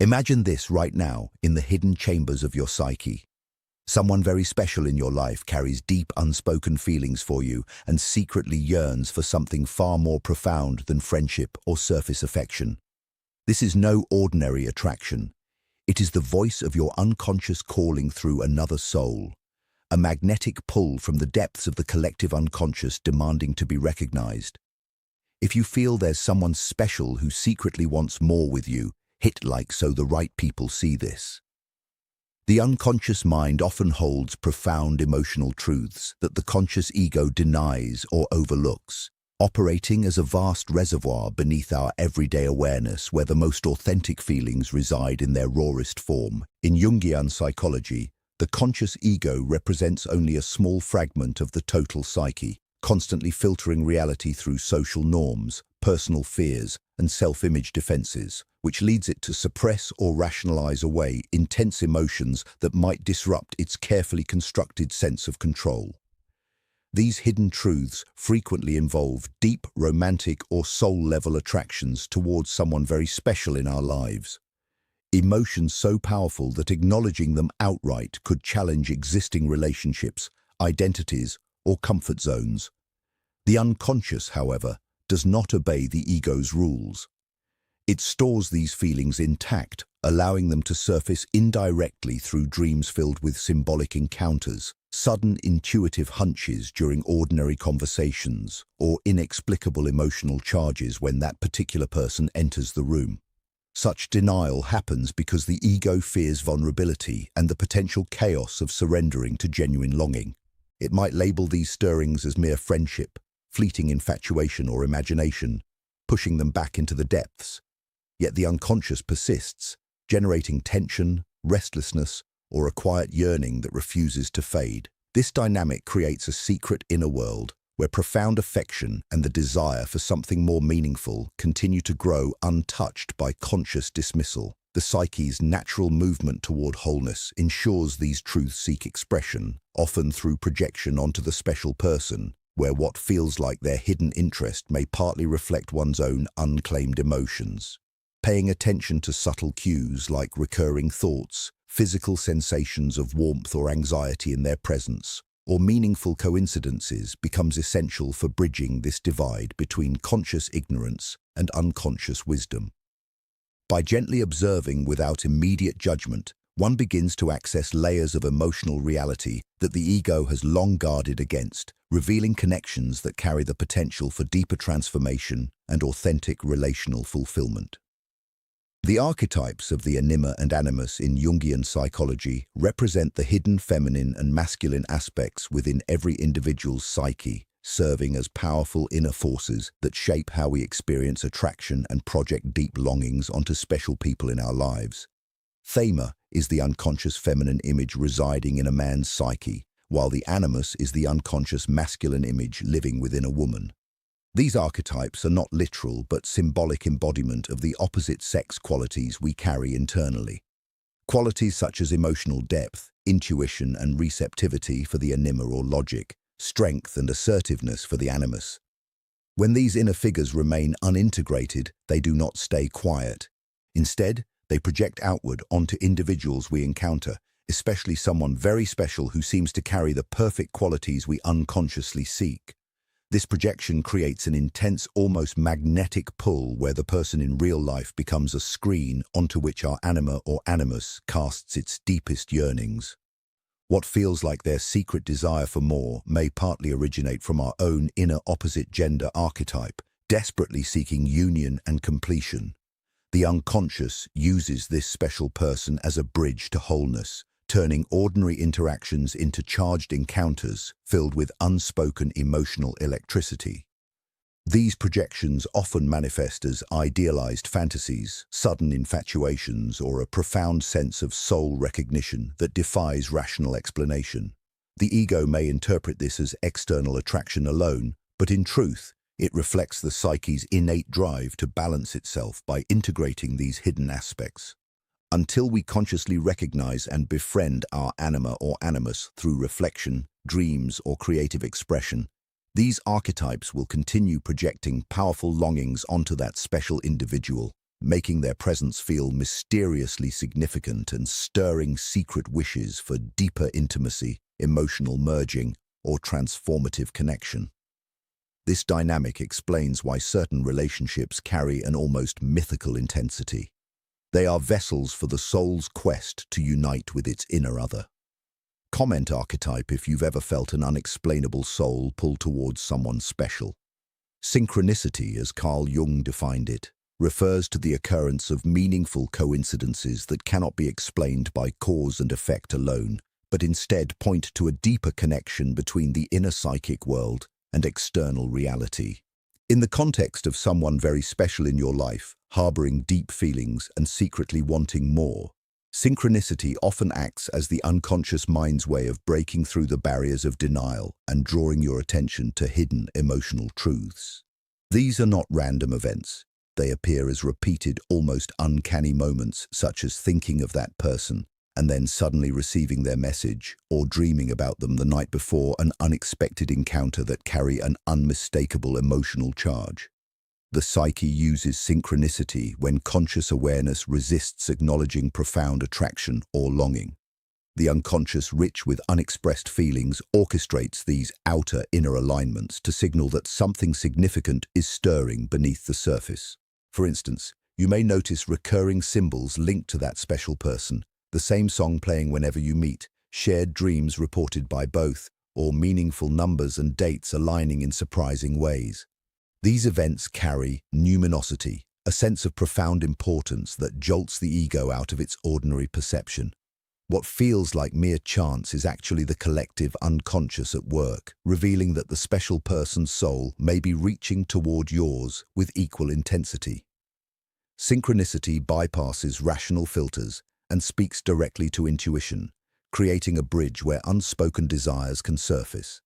Imagine this right now in the hidden chambers of your psyche. Someone very special in your life carries deep unspoken feelings for you and secretly yearns for something far more profound than friendship or surface affection. This is no ordinary attraction. It is the voice of your unconscious calling through another soul, a magnetic pull from the depths of the collective unconscious demanding to be recognized. If you feel there's someone special who secretly wants more with you, hit like so the right people see this. The unconscious mind often holds profound emotional truths that the conscious ego denies or overlooks, operating as a vast reservoir beneath our everyday awareness where the most authentic feelings reside in their rawest form. In Jungian psychology, the conscious ego represents only a small fragment of the total psyche, constantly filtering reality through social norms, personal fears, and self-image defenses, which leads it to suppress or rationalize away intense emotions that might disrupt its carefully constructed sense of control. These hidden truths frequently involve deep romantic or soul-level attractions towards someone very special in our lives. Emotions so powerful that acknowledging them outright could challenge existing relationships, identities, or comfort zones. The unconscious, however, does not obey the ego's rules. It stores these feelings intact, allowing them to surface indirectly through dreams filled with symbolic encounters, sudden intuitive hunches during ordinary conversations, or inexplicable emotional charges when that particular person enters the room. Such denial happens because the ego fears vulnerability and the potential chaos of surrendering to genuine longing. It might label these stirrings as mere friendship, fleeting infatuation or imagination, pushing them back into the depths. Yet the unconscious persists, generating tension, restlessness, or a quiet yearning that refuses to fade. This dynamic creates a secret inner world where profound affection and the desire for something more meaningful continue to grow untouched by conscious dismissal. The psyche's natural movement toward wholeness ensures these truths seek expression, often through projection onto the special person, where what feels like their hidden interest may partly reflect one's own unclaimed emotions. Paying attention to subtle cues like recurring thoughts, physical sensations of warmth or anxiety in their presence, or meaningful coincidences becomes essential for bridging this divide between conscious ignorance and unconscious wisdom. By gently observing without immediate judgment, one begins to access layers of emotional reality that the ego has long guarded against, revealing connections that carry the potential for deeper transformation and authentic relational fulfillment. The archetypes of the anima and animus in Jungian psychology represent the hidden feminine and masculine aspects within every individual's psyche, serving as powerful inner forces that shape how we experience attraction and project deep longings onto special people in our lives. Thema is the unconscious feminine image residing in a man's psyche, while the animus is the unconscious masculine image living within a woman. These archetypes are not literal but symbolic embodiment of the opposite sex qualities we carry internally. Qualities such as emotional depth, intuition and receptivity for the anima or logic, strength and assertiveness for the animus. When these inner figures remain unintegrated, they do not stay quiet. Instead, they project outward onto individuals we encounter, especially someone very special who seems to carry the perfect qualities we unconsciously seek. This projection creates an intense, almost magnetic pull where the person in real life becomes a screen onto which our anima or animus casts its deepest yearnings. What feels like their secret desire for more may partly originate from our own inner opposite gender archetype, desperately seeking union and completion. The unconscious uses this special person as a bridge to wholeness, turning ordinary interactions into charged encounters filled with unspoken emotional electricity. These projections often manifest as idealized fantasies, sudden infatuations, or a profound sense of soul recognition that defies rational explanation. The ego may interpret this as external attraction alone, but in truth, it reflects the psyche's innate drive to balance itself by integrating these hidden aspects. Until we consciously recognize and befriend our anima or animus through reflection, dreams, or creative expression, these archetypes will continue projecting powerful longings onto that special individual, making their presence feel mysteriously significant and stirring secret wishes for deeper intimacy, emotional merging, or transformative connection. This dynamic explains why certain relationships carry an almost mythical intensity. They are vessels for the soul's quest to unite with its inner other. Comment archetype if you've ever felt an unexplainable soul pull towards someone special. Synchronicity, as Carl Jung defined it, refers to the occurrence of meaningful coincidences that cannot be explained by cause and effect alone, but instead point to a deeper connection between the inner psychic world and external reality. In the context of someone very special in your life, harboring deep feelings and secretly wanting more, synchronicity often acts as the unconscious mind's way of breaking through the barriers of denial and drawing your attention to hidden emotional truths. These are not random events. They appear as repeated, almost uncanny moments, such as thinking of that person and then suddenly receiving their message, or dreaming about them the night before, an unexpected encounter that carry an unmistakable emotional charge. The psyche uses synchronicity when conscious awareness resists acknowledging profound attraction or longing. The unconscious, rich with unexpressed feelings, orchestrates these outer-inner alignments to signal that something significant is stirring beneath the surface. For instance, you may notice recurring symbols linked to that special person, the same song playing whenever you meet, shared dreams reported by both, or meaningful numbers and dates aligning in surprising ways. These events carry numinosity, a sense of profound importance that jolts the ego out of its ordinary perception. What feels like mere chance is actually the collective unconscious at work, revealing that the special person's soul may be reaching toward yours with equal intensity. Synchronicity bypasses rational filters and speaks directly to intuition, creating a bridge where unspoken desires can surface.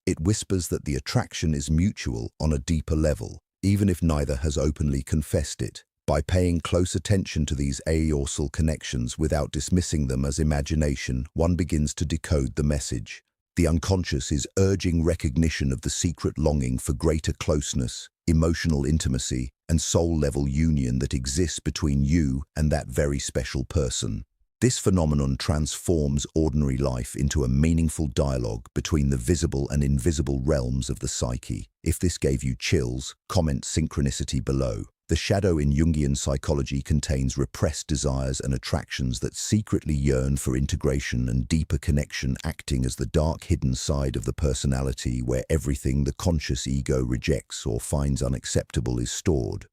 It whispers that the attraction is mutual on a deeper level, even if neither has openly confessed it. By paying close attention to these aorsal connections without dismissing them as imagination, one begins to decode the message. The unconscious is urging recognition of the secret longing for greater closeness, emotional intimacy, and soul-level union that exists between you and that very special person. This phenomenon transforms ordinary life into a meaningful dialogue between the visible and invisible realms of the psyche. If this gave you chills, comment synchronicity below. The shadow in Jungian psychology contains repressed desires and attractions that secretly yearn for integration and deeper connection, acting as the dark hidden side of the personality where everything the conscious ego rejects or finds unacceptable is stored.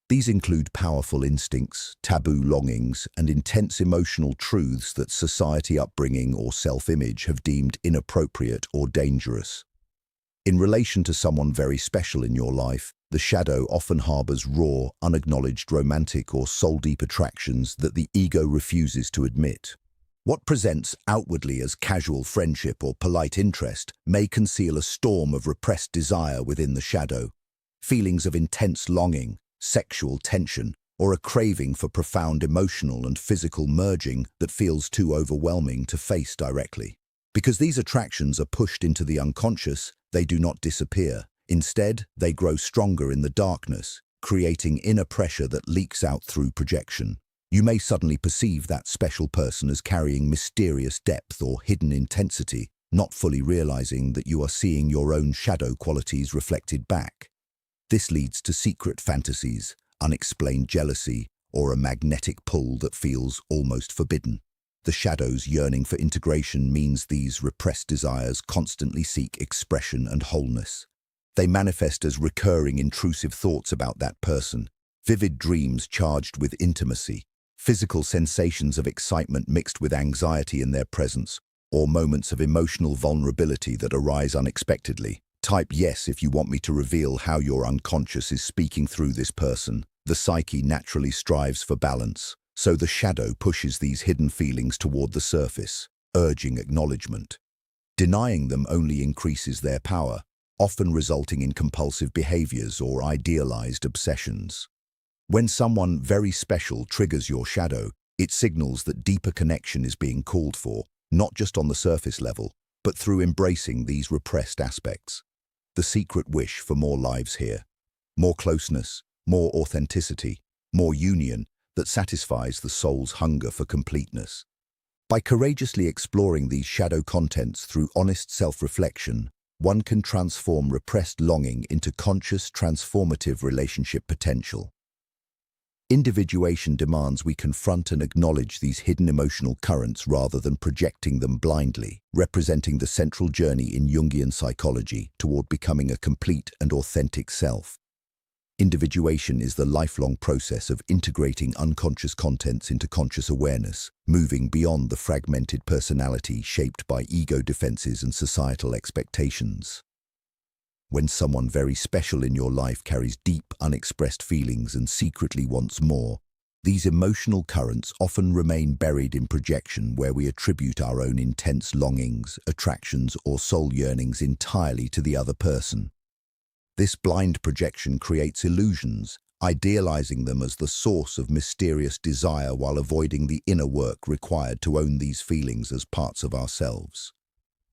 These include powerful instincts, taboo longings, and intense emotional truths that society, upbringing, or self-image have deemed inappropriate or dangerous. In relation to someone very special in your life, the shadow often harbors raw, unacknowledged romantic or soul-deep attractions that the ego refuses to admit. What presents outwardly as casual friendship or polite interest may conceal a storm of repressed desire within the shadow. Feelings of intense longing, sexual tension, or a craving for profound emotional and physical merging that feels too overwhelming to face directly. Because these attractions are pushed into the unconscious, they do not disappear. Instead, they grow stronger in the darkness, creating inner pressure that leaks out through projection. You may suddenly perceive that special person as carrying mysterious depth or hidden intensity, not fully realizing that you are seeing your own shadow qualities reflected back. This leads to secret fantasies, unexplained jealousy, or a magnetic pull that feels almost forbidden. The shadow's yearning for integration means these repressed desires constantly seek expression and wholeness. They manifest as recurring intrusive thoughts about that person, vivid dreams charged with intimacy, physical sensations of excitement mixed with anxiety in their presence, or moments of emotional vulnerability that arise unexpectedly. Type yes if you want me to reveal how your unconscious is speaking through this person. The psyche naturally strives for balance, so the shadow pushes these hidden feelings toward the surface, urging acknowledgement. Denying them only increases their power, often resulting in compulsive behaviors or idealized obsessions. When someone very special triggers your shadow, it signals that deeper connection is being called for, not just on the surface level, but through embracing these repressed aspects. The secret wish for more lives here, more closeness, more authenticity, more union that satisfies the soul's hunger for completeness. By courageously exploring these shadow contents through honest self-reflection, one can transform repressed longing into conscious, transformative relationship potential. Individuation demands we confront and acknowledge these hidden emotional currents rather than projecting them blindly, representing the central journey in Jungian psychology toward becoming a complete and authentic self. Individuation is the lifelong process of integrating unconscious contents into conscious awareness, moving beyond the fragmented personality shaped by ego defenses and societal expectations. When someone very special in your life carries deep, unexpressed feelings and secretly wants more, these emotional currents often remain buried in projection where we attribute our own intense longings, attractions, or soul yearnings entirely to the other person. This blind projection creates illusions, idealizing them as the source of mysterious desire while avoiding the inner work required to own these feelings as parts of ourselves.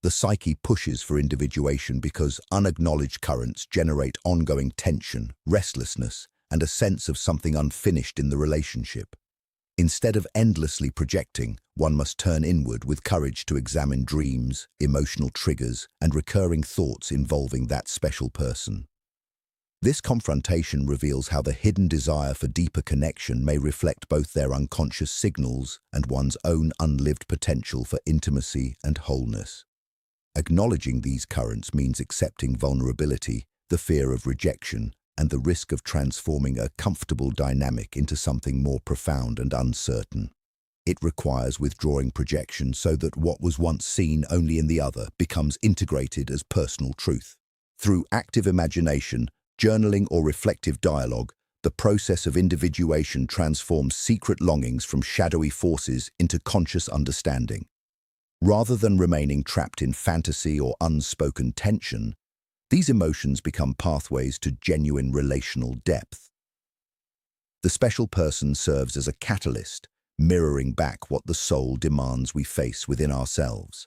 The psyche pushes for individuation because unacknowledged currents generate ongoing tension, restlessness, and a sense of something unfinished in the relationship. Instead of endlessly projecting, one must turn inward with courage to examine dreams, emotional triggers, and recurring thoughts involving that special person. This confrontation reveals how the hidden desire for deeper connection may reflect both their unconscious signals and one's own unlived potential for intimacy and wholeness. Acknowledging these currents means accepting vulnerability, the fear of rejection, and the risk of transforming a comfortable dynamic into something more profound and uncertain. It requires withdrawing projection so that what was once seen only in the other becomes integrated as personal truth. Through active imagination, journaling, or reflective dialogue, the process of individuation transforms secret longings from shadowy forces into conscious understanding. Rather than remaining trapped in fantasy or unspoken tension, these emotions become pathways to genuine relational depth. The special person serves as a catalyst, mirroring back what the soul demands we face within ourselves.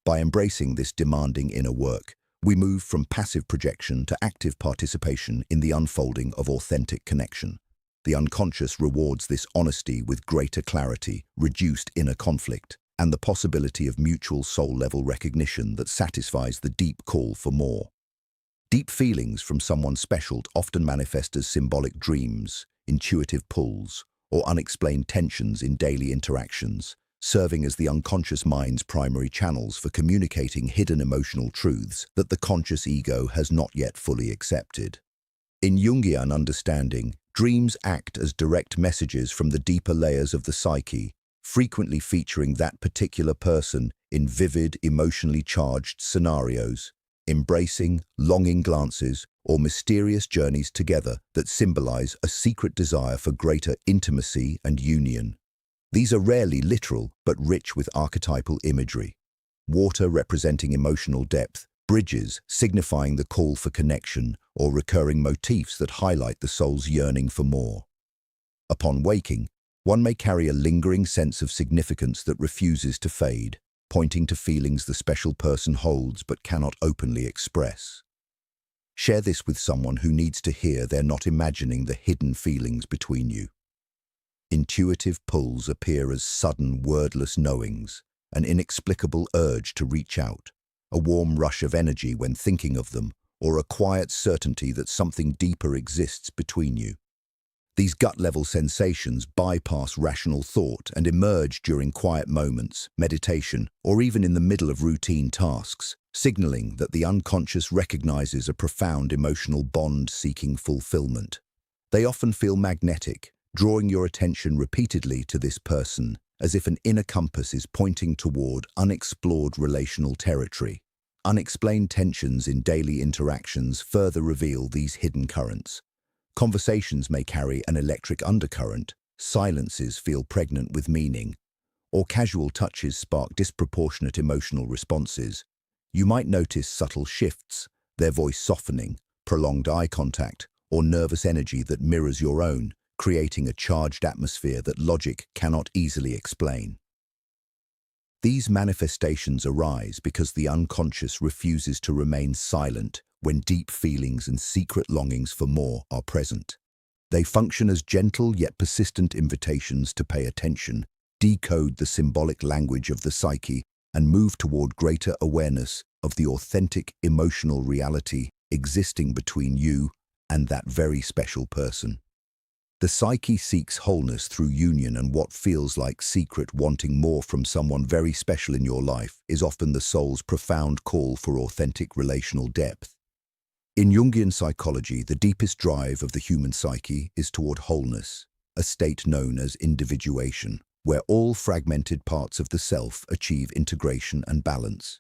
By embracing this demanding inner work, we move from passive projection to active participation in the unfolding of authentic connection. The unconscious rewards this honesty with greater clarity, reduced inner conflict, and the possibility of mutual soul-level recognition that satisfies the deep call for more. Deep feelings from someone special often manifest as symbolic dreams, intuitive pulls, or unexplained tensions in daily interactions, serving as the unconscious mind's primary channels for communicating hidden emotional truths that the conscious ego has not yet fully accepted. In Jungian understanding, dreams act as direct messages from the deeper layers of the psyche, frequently featuring that particular person in vivid, emotionally charged scenarios, embracing, longing glances, or mysterious journeys together that symbolize a secret desire for greater intimacy and union. These are rarely literal, but rich with archetypal imagery. Water representing emotional depth, bridges signifying the call for connection, or recurring motifs that highlight the soul's yearning for more. Upon waking, one may carry a lingering sense of significance that refuses to fade, pointing to feelings the special person holds but cannot openly express. Share this with someone who needs to hear they're not imagining the hidden feelings between you. Intuitive pulls appear as sudden, wordless knowings, an inexplicable urge to reach out, a warm rush of energy when thinking of them, or a quiet certainty that something deeper exists between you. These gut-level sensations bypass rational thought and emerge during quiet moments, meditation, or even in the middle of routine tasks, signaling that the unconscious recognizes a profound emotional bond seeking fulfillment. They often feel magnetic, drawing your attention repeatedly to this person, as if an inner compass is pointing toward unexplored relational territory. Unexplained tensions in daily interactions further reveal these hidden currents. Conversations may carry an electric undercurrent, silences feel pregnant with meaning, or casual touches spark disproportionate emotional responses. You might notice subtle shifts, their voice softening, prolonged eye contact, or nervous energy that mirrors your own, creating a charged atmosphere that logic cannot easily explain. These manifestations arise because the unconscious refuses to remain silent when deep feelings and secret longings for more are present. They function as gentle yet persistent invitations to pay attention, decode the symbolic language of the psyche, and move toward greater awareness of the authentic emotional reality existing between you and that very special person. The psyche seeks wholeness through union, and what feels like secret wanting more from someone very special in your life is often the soul's profound call for authentic relational depth. In Jungian psychology, the deepest drive of the human psyche is toward wholeness, a state known as individuation, where all fragmented parts of the self achieve integration and balance.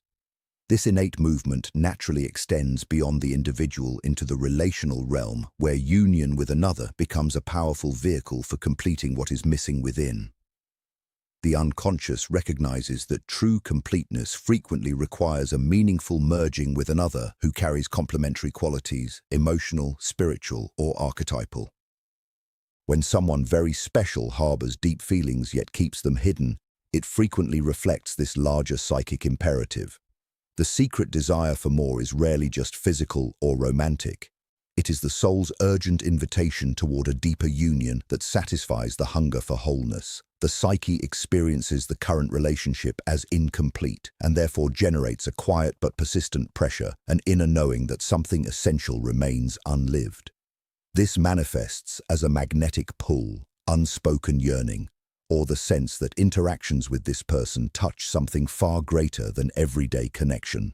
This innate movement naturally extends beyond the individual into the relational realm, where union with another becomes a powerful vehicle for completing what is missing within. The unconscious recognizes that true completeness frequently requires a meaningful merging with another who carries complementary qualities, emotional, spiritual, or archetypal. When someone very special harbors deep feelings yet keeps them hidden, it frequently reflects this larger psychic imperative. The secret desire for more is rarely just physical or romantic. It is the soul's urgent invitation toward a deeper union that satisfies the hunger for wholeness. The psyche experiences the current relationship as incomplete and therefore generates a quiet but persistent pressure, an inner knowing that something essential remains unlived. This manifests as a magnetic pull, unspoken yearning, or the sense that interactions with this person touch something far greater than everyday connection.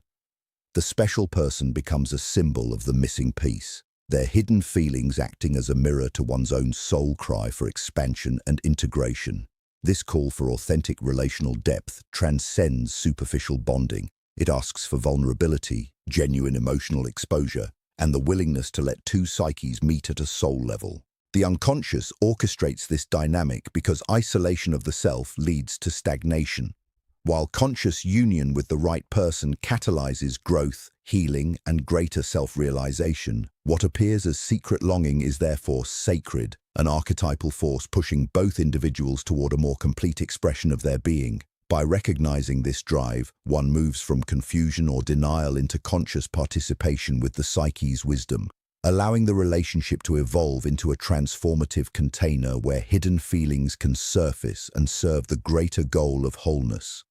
The special person becomes a symbol of the missing piece, their hidden feelings acting as a mirror to one's own soul cry for expansion and integration. This call for authentic relational depth transcends superficial bonding. It asks for vulnerability, genuine emotional exposure, and the willingness to let two psyches meet at a soul level. The unconscious orchestrates this dynamic because isolation of the self leads to stagnation, while conscious union with the right person catalyzes growth, healing, and greater self-realization. What appears as secret longing is therefore sacred, an archetypal force pushing both individuals toward a more complete expression of their being. By recognizing this drive, one moves from confusion or denial into conscious participation with the psyche's wisdom, allowing the relationship to evolve into a transformative container where hidden feelings can surface and serve the greater goal of wholeness.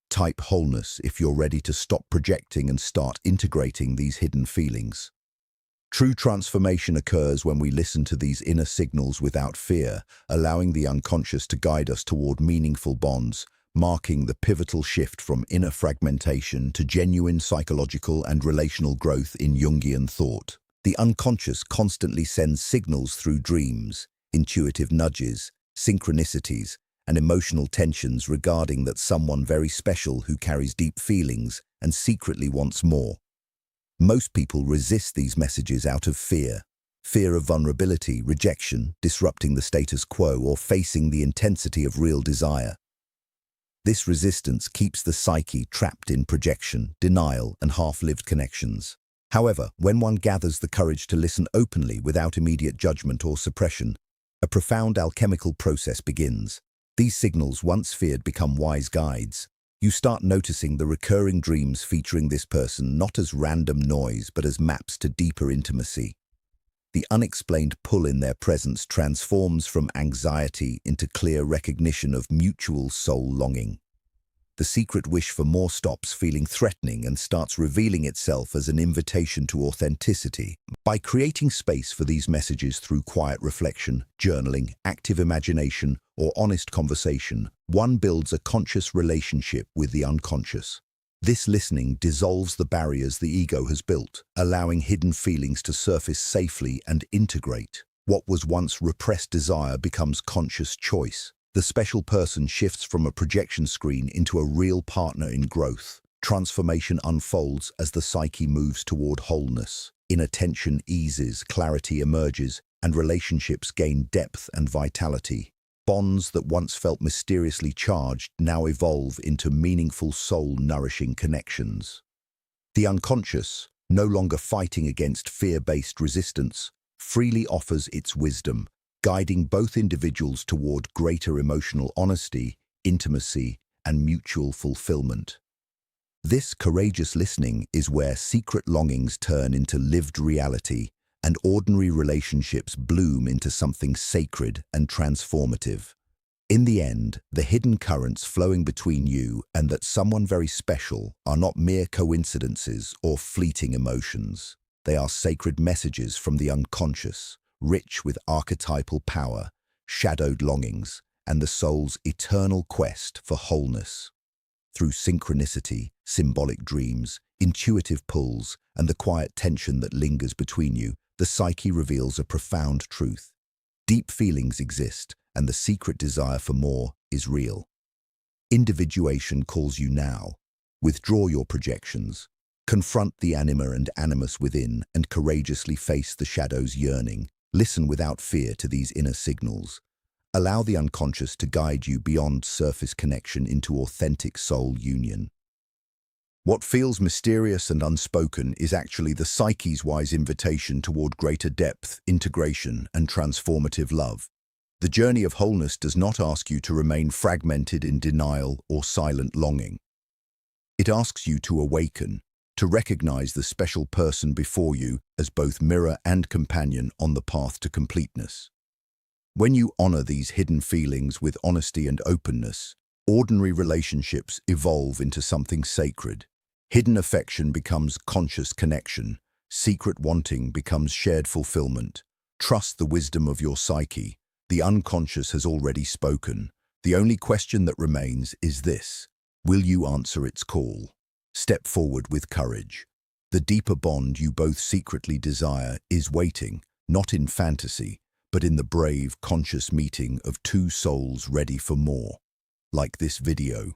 Type wholeness if you're ready to stop projecting and start integrating these hidden feelings. True transformation occurs when we listen to these inner signals without fear, allowing the unconscious to guide us toward meaningful bonds, marking the pivotal shift from inner fragmentation to genuine psychological and relational growth in Jungian thought. The unconscious constantly sends signals through dreams, intuitive nudges, synchronicities, and emotional tensions regarding that someone very special who carries deep feelings and secretly wants more. Most people resist these messages out of fear of vulnerability, rejection, disrupting the status quo, or facing the intensity of real desire. This resistance keeps the psyche trapped in projection, denial, and half-lived connections. However, when one gathers the courage to listen openly without immediate judgment or suppression, a profound alchemical process begins. These signals, once feared, become wise guides. You start noticing the recurring dreams featuring this person not as random noise but as maps to deeper intimacy. The unexplained pull in their presence transforms from anxiety into clear recognition of mutual soul longing. The secret wish for more stops feeling threatening and starts revealing itself as an invitation to authenticity. By creating space for these messages through quiet reflection, journaling, active imagination, or honest conversation, one builds a conscious relationship with the unconscious. This listening dissolves the barriers the ego has built, allowing hidden feelings to surface safely and integrate. What was once repressed desire becomes conscious choice. The special person shifts from a projection screen into a real partner in growth. Transformation unfolds as the psyche moves toward wholeness. Inner tension eases, clarity emerges, and relationships gain depth and vitality. Bonds that once felt mysteriously charged now evolve into meaningful soul-nourishing connections. The unconscious, no longer fighting against fear-based resistance, freely offers its wisdom, guiding both individuals toward greater emotional honesty, intimacy, and mutual fulfillment. This courageous listening is where secret longings turn into lived reality and ordinary relationships bloom into something sacred and transformative. In the end, the hidden currents flowing between you and that someone very special are not mere coincidences or fleeting emotions. They are sacred messages from the unconscious, rich with archetypal power, shadowed longings, and the soul's eternal quest for wholeness. Through synchronicity, symbolic dreams, intuitive pulls, and the quiet tension that lingers between you, the psyche reveals a profound truth. Deep feelings exist, and the secret desire for more is real. Individuation calls you now. Withdraw your projections. Confront the anima and animus within and courageously face the shadow's yearning. Listen without fear to these inner signals. Allow the unconscious to guide you beyond surface connection into authentic soul union. What feels mysterious and unspoken is actually the psyche's wise invitation toward greater depth, integration, and transformative love. The journey of wholeness does not ask you to remain fragmented in denial or silent longing. It asks you to awaken, to recognize the special person before you as both mirror and companion on the path to completeness. When you honor these hidden feelings with honesty and openness, ordinary relationships evolve into something sacred. Hidden affection becomes conscious connection. Secret wanting becomes shared fulfillment. Trust the wisdom of your psyche. The unconscious has already spoken. The only question that remains is this: will you answer its call? Step forward with courage. The deeper bond you both secretly desire is waiting, not in fantasy, but in the brave, conscious meeting of two souls ready for more. Like this video,